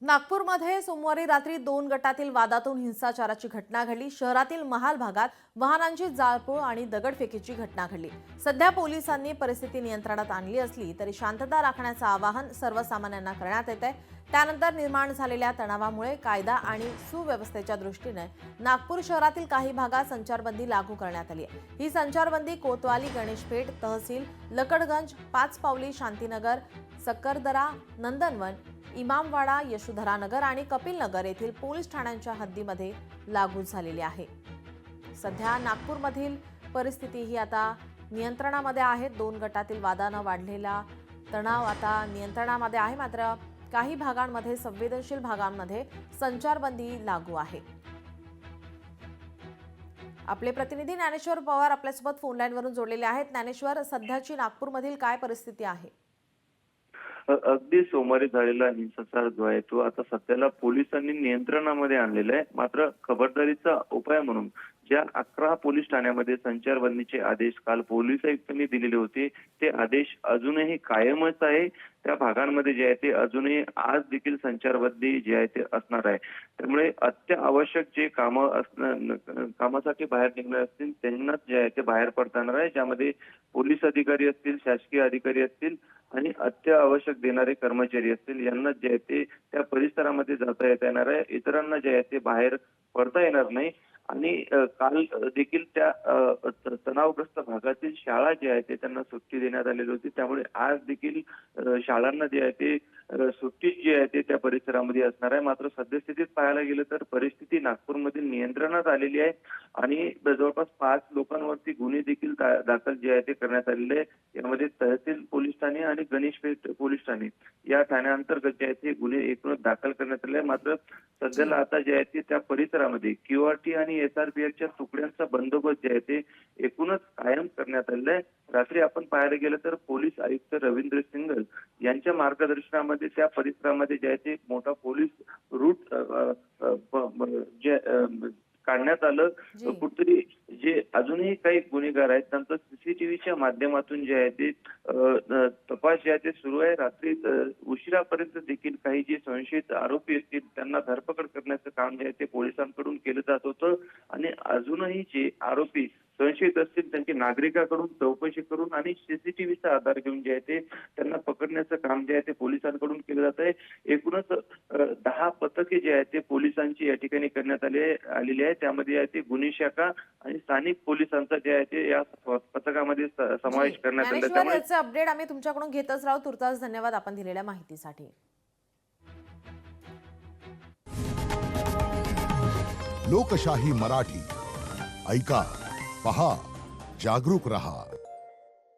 नागपूरमध्ये सोमवारी रात्री 2 गटातील वादातून हिंसाचाराची घटना घडली। शहरातील महाल भागात वाहनांची जाळपोळ आणि दगडफेकीची घटना घडली। सध्या पोलिसांनी परिस्थिती नियंत्रणात आणली असली तरी शांतता राखण्याचं आवाहन सर्वसामान्यांना करण्यात येत आहे। त्यानंतर निर्माण झालेल्या तणावामुळे कायदा आणि सुव्यवस्थेच्या दृष्टीने नागपूर शहरातील काही भागात संचारबंदी लागू करण्यात आली आहे। ही संचारबंदी कोतवाली, गणेशपेठ, तहसील, लकडगंज, पाचपावली, शांतीनगर, सक्करदरा, नंदनवन, इमामवाडा, यशोधरानगर आणि कपिलनगर येथील पोलीस ठाण्यांच्या हद्दीमध्ये लागू झालेली आहे। सध्या नागपूरमधील परिस्थिती ही आता नियंत्रणामध्ये आहे। 2 गटातील वादानं वाढलेला तणाव आता नियंत्रणामध्ये आहे। मात्र काही भागांमध्ये, संवेदनशील भागांमध्ये संचारबंदी लागू आहे। आपले प्रतिनिधी ज्ञानेश्वर पवार आपल्यासोबत फोन लाईनवरून जोडलेले आहेत। ज्ञानेश्वर, सध्याची नागपूरमधील काय परिस्थिती आहे? अगदी सोमवारी झालेला हिंसाचार जो आहे तो आता सध्याला पोलिसांनी नियंत्रणामध्ये आणलेला आहे। मात्र खबरदारीचा उपाय म्हणून ज्या 11 पोलीस ठाण्यामध्ये संचारबंदीचे आदेश काल पोलीस आयुक्तांनी दिलेले होते ते आदेश अजूनही कायमच आहे। त्या भागांमध्ये जे आहे ते अजूनही आज देखील संचारबंदी जी आहे ते असणार आहे। त्यामुळे अत्यावश्यक जे कामासाठी बाहेर निघणार असतील त्यांनाच जे आहे ते बाहेर पडता येणार आहे, ज्यामध्ये पोलीस अधिकारी असतील, शासकीय अधिकारी असतील आणि अत्यावश्यक देणारे कर्मचारी असतील यांना जे आहे ते त्या परिसरामध्ये जाता येणार आहे। इतरांना जे आहे ते बाहेर पडता येणार नाही। आणि काल देखील त्या तणावग्रस्त भागातील शाळा जे आहे ते त्यांना सुट्टी देण्यात आलेली होती। त्यामुळे आज देखील शाळांना जे आहे ते सुट्टी जी आहे ते त्या परिसरामध्ये असणार आहे। मात्र सद्यस्थितीत पाहायला गेलं तर परिस्थिती नागपूरमधील नियंत्रणात आलेली आहे आणि जवळपास 5 लोकांवरती गुन्हे देखील दाखल जे आहे ते करण्यात आलेले आहे। यामध्ये तहसील पोलीस ठाणे आणि गणेशपेठ पोलीस ठाणे या ठाण्याअंतर्गत जे आहे ते गुन्हे एकूणच दाखल करण्यात आले आहे। मात्र सध्याला आता जे आहे ते त्या परिसरामध्ये क्यूआरटी आणि एसआरपीएफच्या तुकड्यांचा बंदोबस्त जे आहे ते एकूणच कायम करण्यात आलेला आहे। रात्री आपण पाहायला गेलं तर पोलीस आयुक्त रवींद्र सिंगल यांच्या मार्गदर्शनामध्ये त्या परिसरामध्ये जे आहे ते मोठा पोलीस रूट जे काढण्यात आलं। कुठेतरी जे अजूनही काही गुन्हेगार आहेत त्यांचं सीसीटीव्हीच्या माध्यमातून जे आहे ते तपास जे आहे ते सुरू आहे। रात्री उशिरापर्यंत देखील काही जे संशयित आरोपी असतील त्यांना धरपकड करण्याचं काम जे आहे ते पोलिसांकडून केलं जात होतं आणि अजूनही जे आरोपी संशयित असतील त्यांची नागरिकांकडून चौकशी करून आणि सीसीटीव्हीचा आधार घेऊन जे आहे ते त्यांना पकडण्याचं काम जे आहे ते पोलिसांकडून केलं जात आहे। एकूणच 10 पथके जे आहेत ते पोलिसांची या ठिकाणी करण्यात आलेली आहे। त्यामध्ये आहे ते गुन्हे शाखा आणि स्थानिक पोलिसांचा जे आहे ते या पथकामध्ये समावेश करण्यात आला आहे। त्यामुळे याचे अपडेट आम्ही तुमच्याकडून घेतच राहू। तुर्तास धन्यवाद आपण दिलेल्या माहितीसाठी। लोकशाही मराठी ऐका, पहा, जागरूक रहा।